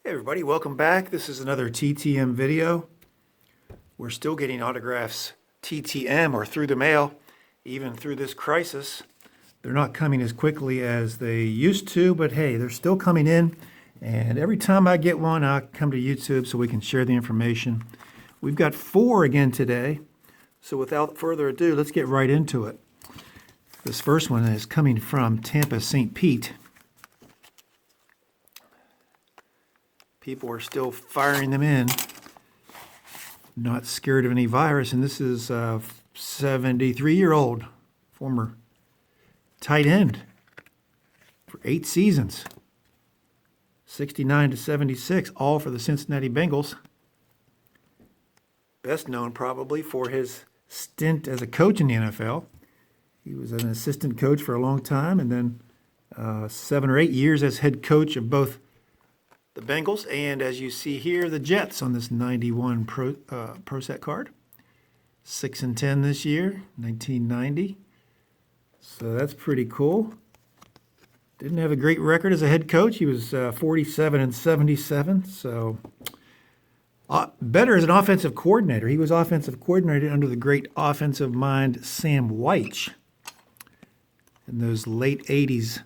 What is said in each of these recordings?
Hey everybody, welcome back. This is another TTM video. We're still getting autographs TTM or through the mail, even through this crisis. They're not coming as quickly as they used to, but hey, they're still coming in. And every time I get one, I come to YouTube so we can share the information. We've got 4 again today. So without further ado, let's get right into it. This first one is coming from Tampa, St. Pete. People are still firing them in, not scared of any virus. And this is a 73-year-old former tight end for 8 seasons, 69 to 76, all for the Cincinnati Bengals. Best known probably for his stint as a coach in the NFL. He was an assistant coach for a long time, and then 7 or 8 years as head coach of both the Bengals, and as you see here, the Jets on this 91 Pro Set card. 6-10 this year, 1990. So that's pretty cool. Didn't have a great record as a head coach. He was 47 and 77. So better as an offensive coordinator. He was offensive coordinator under the great offensive mind Sam Wyche in those late 80s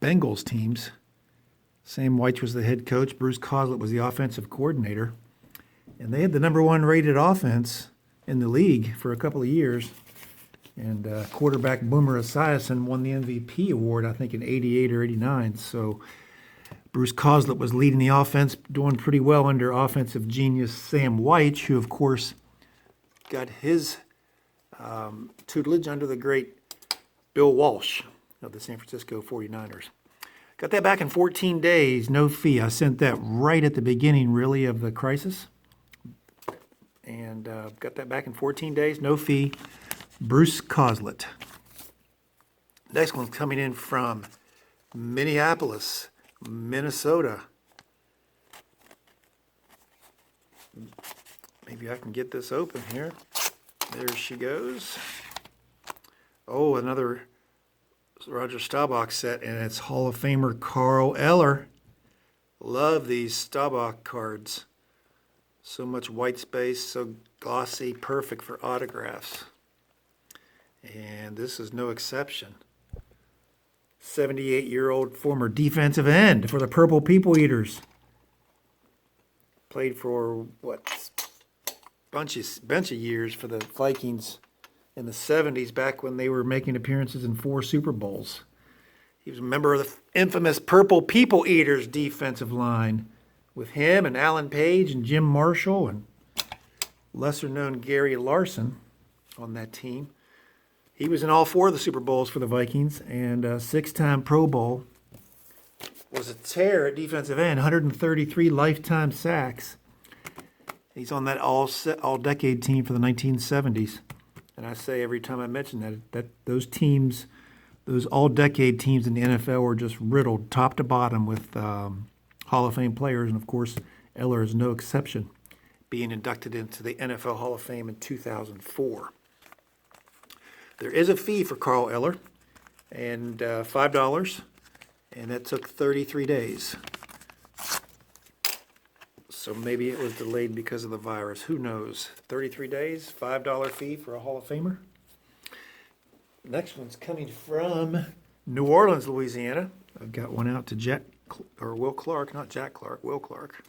Bengals teams. Sam Wyche was the head coach. Bruce Coslet was the offensive coordinator. And they had the #1 rated offense in the league for a couple of years. And quarterback Boomer Esiason won the MVP award, I think, in 88 or 89. So Bruce Coslet was leading the offense, doing pretty well under offensive genius Sam Wyche, who, of course, got his tutelage under the great Bill Walsh of the San Francisco 49ers. Got that back in 14 days, no fee. I sent that right at the beginning, really, of the crisis. And got that back in 14 days, no fee. Bruce Coslet. Next one's coming in from Minneapolis, Minnesota. Maybe I can get this open here. There she goes. Oh, another Roger Staubach set, and it's Hall of Famer Carl Eller. Love these Staubach cards. So much white space, so glossy, perfect for autographs. And this is no exception. 78-year-old former defensive end for the Purple People Eaters. Played for, bunch of years for the Vikings in the 70s, back when they were making appearances in 4 Super Bowls. He was a member of the infamous Purple People Eaters defensive line with him and Alan Page and Jim Marshall and lesser-known Gary Larson on that team. He was in all 4 of the Super Bowls for the Vikings and a 6-time Pro Bowl. Was a tear at defensive end, 133 lifetime sacks. He's on that all-decade team for the 1970s. And I say every time I mention that those teams, those all-decade teams in the NFL were just riddled top to bottom with Hall of Fame players. And, of course, Eller is no exception, being inducted into the NFL Hall of Fame in 2004. There is a fee for Carl Eller, and $5, and that took 33 days. So maybe it was delayed because of the virus. Who knows? 33 days, $5 fee for a Hall of Famer. Next one's coming from New Orleans, Louisiana. I've got one out to Will Clark, not Jack Clark, Will Clark.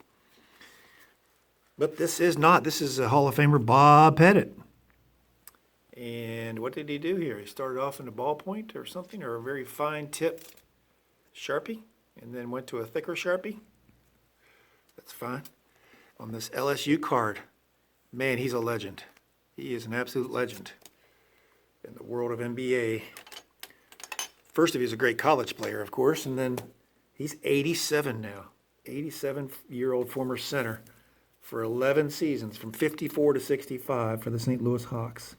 But this is not. This is a Hall of Famer, Bob Pettit. And what did he do here? He started off in a ballpoint or something, or a very fine tip Sharpie, and then went to a thicker Sharpie. That's fine. On this LSU card, man, he's a legend. He is an absolute legend in the world of NBA. First of all, he's a great college player, of course, and then he's 87 now. 87-year-old former center for 11 seasons, from 54 to 65 for the St. Louis Hawks.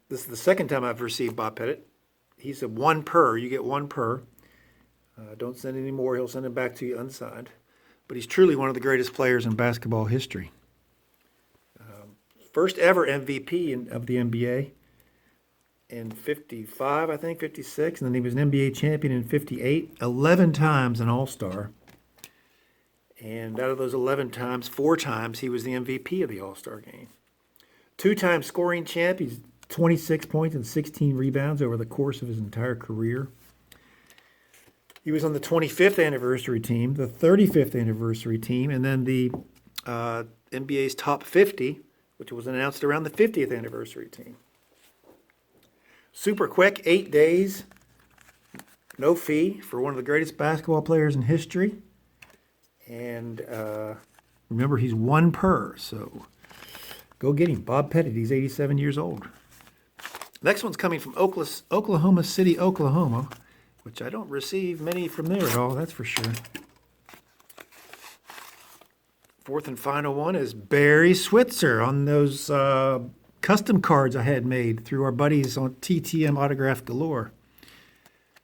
This is the second time I've received Bob Pettit. He's a 1 per. You get 1 per. Don't send any more. He'll send it back to you unsigned. But he's truly one of the greatest players in basketball history. First ever MVP of the NBA in 55, I think, 56. And then he was an NBA champion in 58, 11 times an All-Star. And out of those 11 times, 4 times, he was the MVP of the All-Star game. 2-time scoring champ. He's 26 points and 16 rebounds over the course of his entire career. He was on the 25th anniversary team, the 35th anniversary team, and then the NBA's top 50, which was announced around the 50th anniversary team. Super quick, 8 days, no fee for one of the greatest basketball players in history. And remember, he's 1 per, so go get him. Bob Pettit, he's 87 years old. Next one's coming from Oklahoma City, Oklahoma, which I don't receive many from there at all, that's for sure. Fourth and final one is Barry Switzer on those custom cards I had made through our buddies on TTM Autograph Galore.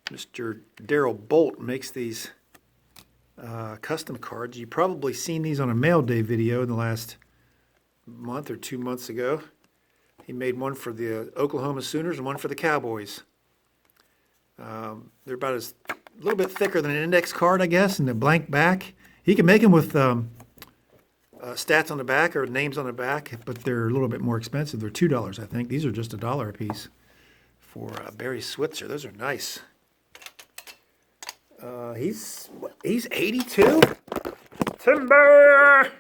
Mr. Daryl Bolt makes these custom cards. You've probably seen these on a mail day video in the last month or 2 months ago. He made one for the Oklahoma Sooners and one for the Cowboys. They're about a little bit thicker than an index card, I guess, and a blank back. He can make them with stats on the back or names on the back, but they're a little bit more expensive. They're $2, I think. These are just $1 a piece for Barry Switzer. Those are nice. He's 82. Timber!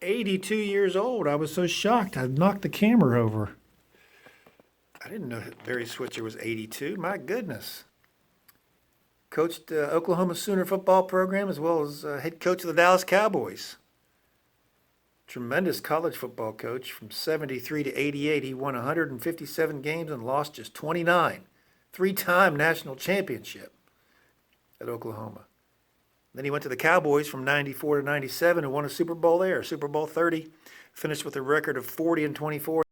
82 years old. I was so shocked. I knocked the camera over. I didn't know that Barry Switzer was 82. My goodness. Coached the Oklahoma Sooner football program as well as head coach of the Dallas Cowboys. Tremendous college football coach. From 73 to 88, he won 157 games and lost just 29. 3-time national championship at Oklahoma. Then he went to the Cowboys from 94 to 97 and won a Super Bowl there, Super Bowl 30. Finished with a record of 40-24.